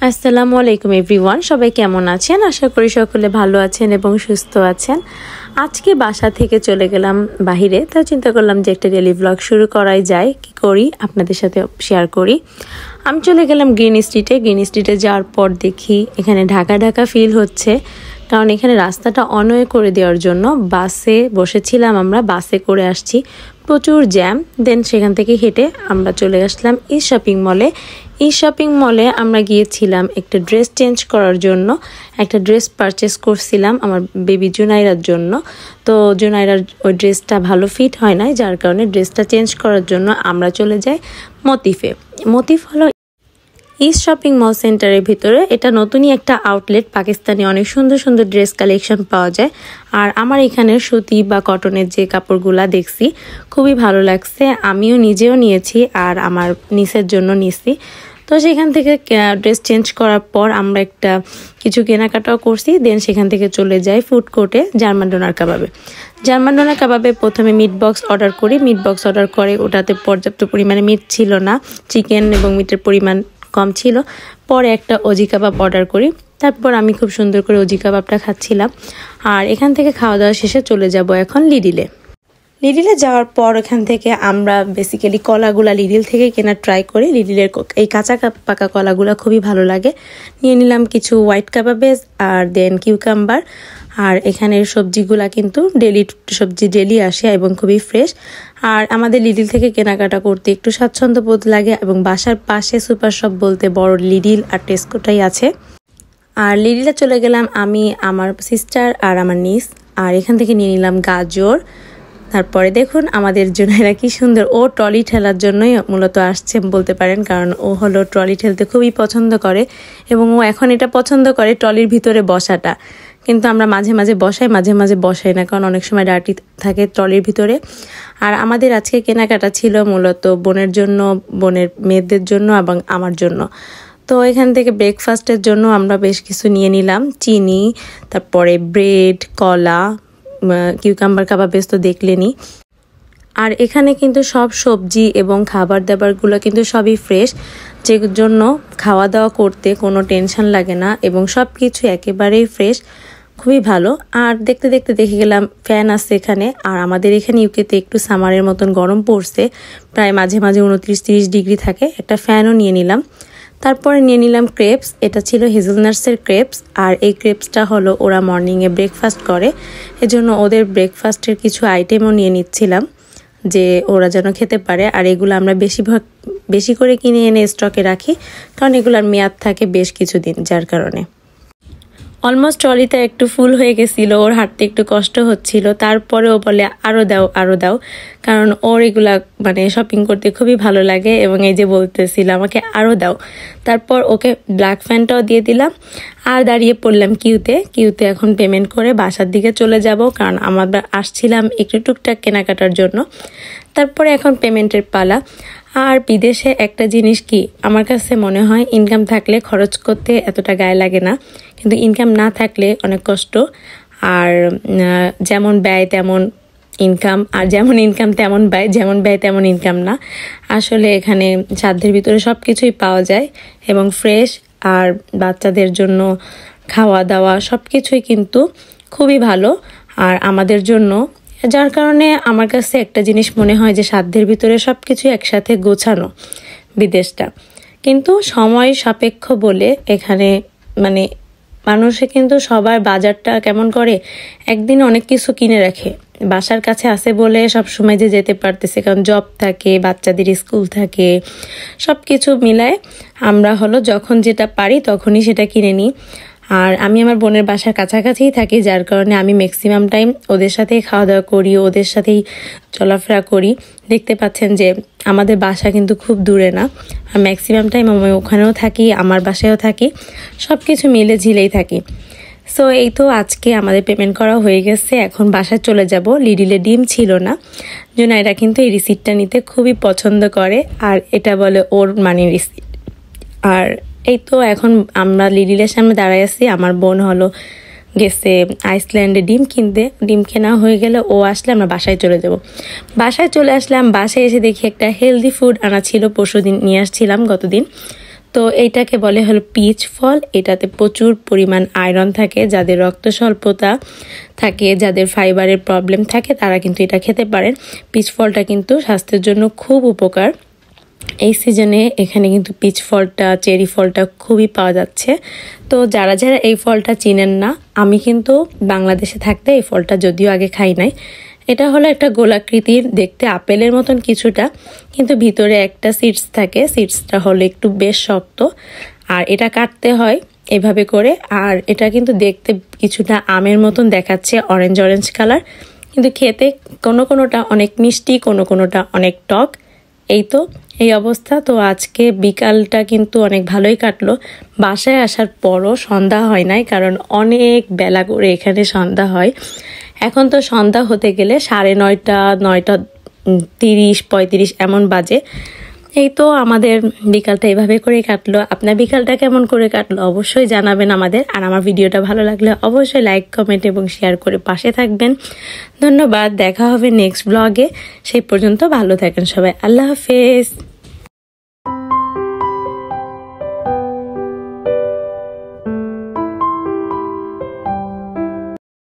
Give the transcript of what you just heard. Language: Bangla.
আসসালামু আলাইকুম এভরিওয়ান, সবাই কেমন আছেন? আশা করি সকলে ভালো আছেন এবং সুস্থ আছেন। আজকে বাসা থেকে চলে গেলাম বাহিরে, তাই চিন্তা করলাম যে একটা ডেইলি ব্লগ শুরু করাই যায়। কি করি আপনাদের সাথে শেয়ার করি। আমি চলে গেলাম গ্রিন স্ট্রিটে যাওয়ার পর দেখি এখানে ঢাকা ঢাকা ফিল হচ্ছে, কারণ এখানে রাস্তাটা অনওয়ে করে দেওয়ার জন্য বাসে বসেছিলাম, আমরা বাসে করে আসছি, প্রচুর জ্যাম। দেন সেখান থেকে হেঁটে আমরা চলে আসলাম এই শপিং মলে আমরা গিয়েছিলাম একটা ড্রেস চেঞ্জ করার জন্য। একটা ড্রেস পারচেস করছিলাম আমার বেবি জুনাইরার জন্য। তো জুনাইরার ওই ড্রেসটা ভালো ফিট হয় নাই, যার কারণে ড্রেসটা চেঞ্জ করার জন্য আমরা চলে যাই মতিফ হলো ইস্ট শপিং মল সেন্টারের ভিতরে। এটা নতুনই একটা আউটলেট, পাকিস্তানি অনেক সুন্দর সুন্দর ড্রেস কালেকশন পাওয়া যায়। আর আমার এখানে সুতি বা কটনের যে কাপড়গুলা দেখছি খুবই ভালো লাগছে, আমিও নিজেও নিয়েছি আর আমার নিসের জন্য নিছি। তো সেখান থেকে ড্রেস চেঞ্জ করার পর আমরা কিছু কেনাকাটাও করছি। দেন সেখান থেকে চলে যাই ফুড কোর্টে জার্মান ডোনার কাবাবে প্রথমে মিট বক্স অর্ডার করে ওটাতে পর্যাপ্ত পরিমাণে মিট ছিল না, চিকেন এবং মিটের পরিমাণ কম ছিল। পরে একটা অজি কাবাব অর্ডার করি, তারপর আমি খুব সুন্দর করে অজি কাবাবটা খাচ্ছিলাম। আর এখান থেকে খাওয়া দাওয়া শেষে চলে যাব এখন লিডিলে যাওয়ার পর এখান থেকে আমরা বেসিক্যালি কলাগুলা লিডিল থেকে কেনার ট্রাই করি। লিডিলের এই কাঁচা পাকা কলাগুলা খুবই ভালো লাগে। নিয়ে নিলাম কিছু হোয়াইট কাবাবেজ আর দেন কিউকাম্বার। আর এখানের সবজিগুলা কিন্তু ডেলি আসে এবং খুবই ফ্রেশ। আর আমাদের লিডিল থেকে কেনাকাটা করতে একটু স্বাচ্ছন্দ্য বোধ লাগে, এবং বাসার পাশে সুপার শপ বলতে বড় লিডিল আর টেস্কোটাই আছে। আর লিডিলে চলে গেলাম আমি, আমার সিস্টার আর আমার নিস। আর এখান থেকে নিয়ে নিলাম গাজর। তারপরে দেখুন আমাদের জুনাইরা কি সুন্দর, ও ট্রলি ঠেলার জন্যই মূলত আসছে বলতে পারেন, কারণ ও হলো ট্রলি ঠেলতে খুবই পছন্দ করে এবং ও এখন এটা পছন্দ করে ট্রলির ভিতরে বসাটা। কিন্তু আমরা মাঝে মাঝে বসাই না, কারণ অনেক সময় ডার্টি থাকে ট্রলির ভিতরে। আর আমাদের আজকে কেনাকাটা ছিল মূলত বোনের জন্য, বোনের মেয়েদের জন্য এবং আমার জন্য। তো এখান থেকে ব্রেকফাস্টের জন্য আমরা বেশ কিছু নিয়ে নিলাম, চিনি, তারপরে ব্রেড, কলা, কিউকাম্বার কাবাবেজ তো দেখলেনি। আর এখানে কিন্তু সব সবজি এবং খাবার দাবারগুলো কিন্তু সবই ফ্রেশ, যে জন্য খাওয়া দাওয়া করতে কোনো টেনশন লাগে না এবং সব কিছু একেবারেই ফ্রেশ, খুবই ভালো। আর দেখতে দেখতে দেখে গেলাম ফ্যান আছে এখানে। আর আমাদের এখানে ইউকেতে একটু সামারের মতন গরম পড়ছে, প্রায় মাঝে মাঝে 29-30 ডিগ্রি থাকে। একটা ফ্যানও নিয়ে নিলাম। তারপরে নিয়ে নিলাম ক্রেপস, এটা ছিল হেজেলনাটসের ক্রেপস। আর এই ক্রেপসটা হলো ওরা মর্নিংয়ে ব্রেকফাস্ট করে, এজন্য ওদের ব্রেকফাস্টের কিছু আইটেমও নিয়ে নিচ্ছিলাম যে ওরা যেন খেতে পারে। আর এগুলো আমরা বেশি করে কিনে এনে স্টকে রাখি, কারণ এগুলোর মেয়াদ থাকে বেশ কিছুদিন, যার কারণে। অলমোস্ট ট্রলিটা একটু ফুল হয়ে গেছিল, ওর হাঁটতে একটু কষ্ট হচ্ছিল। তারপরে ও বলে আরো দাও, কারণ ওর এগুলা শপিং করতে খুবই ভালো লাগে এবং এই যে বলতেছিল আমাকে আরো দাও। তারপর ওকে ব্ল্যাক ফ্যানটাও দিয়ে দিলাম। আর দাঁড়িয়ে পড়লাম কিউতে এখন পেমেন্ট করে বাসার দিকে চলে যাব, কারণ আমরা আসছিলাম একটু টুকটাক কেনাকাটার জন্য। তারপরে এখন পেমেন্টের পালা। আর বিদেশে একটা জিনিস কি, আমার কাছে মনে হয় ইনকাম থাকলে খরচ করতে এতটা গায়ে লাগে না, কিন্তু ইনকাম না থাকলে অনেক কষ্ট। আর যেমন ব্যয় তেমন ইনকাম, আর যেমন ইনকাম তেমন ব্যয়, যেমন ব্যয় তেমন ইনকাম না। আসলে এখানে সাধ্যের ভিতরে সব কিছুই পাওয়া যায় এবং ফ্রেশ। আর বাচ্চাদের জন্য খাওয়া দাওয়া সব কিছুই কিন্তু খুবই ভালো আর আমাদের জন্য, যার কারণে আমার কাছে একটা জিনিস মনে হয় যে সাধ্যের ভিতরে সব কিছু একসাথে গোছানো বিদেশটা। কিন্তু সময় সাপেক্ষ বলে এখানে মানুষে কিন্তু সবার বাজারটা কেমন করে, একদিন অনেক কিছু কিনে রাখে, বাসার কাছে আছে বলে সব সময় যে যেতে পারতেছে, কারণ জব থাকে, বাচ্চাদের স্কুল থাকে, সব কিছু মিলায় আমরা হলো যখন যেটা পারি তখনই সেটা কিনে নিই। আর আমি আমার বোনের বাসার কাছাকাছিই থাকি, যার কারণে আমি ম্যাক্সিমাম টাইম ওদের সাথেই খাওয়া দাওয়া করি, ওদের সাথেই চলাফেরা করি। দেখতে পাচ্ছেন যে আমাদের বাসা কিন্তু খুব দূরে না, আর ম্যাক্সিমাম টাইম আমি ওখানেও থাকি, আমার বাসায়ও থাকি, সব কিছু মিলে ঝিলেই থাকি। সো এই তো আজকে আমাদের পেমেন্ট করা হয়ে গেছে, এখন বাসায় চলে যাব। লিডিলে ডিম ছিল না, জুনাইরা কিন্তু এই রিসিপ্টটা নিতে খুবই পছন্দ করে, আর এটা বলে ওর মানি রিসিপ্ট। আর এই তো এখন আমরা লিডিলের সামনে দাঁড়াই আছি, আমার বোন হলো গেছে আইসল্যান্ডে ডিম কিনতে। ডিম কেনা হয়ে গেলে ও আসলে আমরা বাসায় চলে যাব। বাসায় চলে আসলাম, বাসায় এসে দেখি একটা হেলদি ফুড আনা ছিল, পরশুদিন নিয়ে আসছিলাম গতদিন। তো এইটাকে বলে হলো পিচ ফল। এটাতে প্রচুর পরিমাণ আয়রন থাকে, যাদের রক্ত স্বল্পতা থাকে, যাদের ফাইবারের প্রবলেম থাকে তারা কিন্তু এটা খেতে পারেন। পিচ ফলটা কিন্তু স্বাস্থ্যের জন্য খুব উপকার। এই সিজনে এখানে কিন্তু পিচ ফলটা, চেরি ফলটা খুবই পাওয়া যাচ্ছে। তো যারা যারা এই ফলটা চিনেন না, আমি কিন্তু বাংলাদেশে থাকতে এই ফলটা যদিও আগে খাই নাই। এটা হলো একটা গোলাকৃতির, দেখতে আপেলের মতন কিছুটা, কিন্তু ভিতরে একটা সিডস থাকে। সিডসটা হলো একটু বেশ শক্ত, আর এটা কাটতে হয় এভাবে করে। আর এটা কিন্তু দেখতে কিছুটা আমের মতন দেখাচ্ছে, অরেঞ্জ অরেঞ্জ কালার, কিন্তু খেতে কোনোটা অনেক মিষ্টি, কোনোটা অনেক টক। এই তো এই অবস্থা। তো আজকে বিকালটা কিন্তু অনেক ভালোই কাটলো। বাসায় আসার পরও সন্ধ্যা হয় নাই, কারণ অনেক বেলা করে এখানে সন্ধ্যা হয়। এখন তো সন্ধ্যা হতে গেলে 9:30, 9:30, 35 এমন বাজে। এই তো আমাদের বিকালটা এভাবে করে কাটলো। আপনার বিকালটা কেমন করে কাটলো অবশ্যই জানাবেন আমাদের। আর আমার ভিডিওটা ভালো লাগলে অবশ্যই লাইক, কমেন্ট এবং শেয়ার করে পাশে থাকবেন। ধন্যবাদ। দেখা হবে নেক্সট ব্লগে। সেই পর্যন্ত ভালো থাকেন সবাই। আল্লাহ হাফেজ।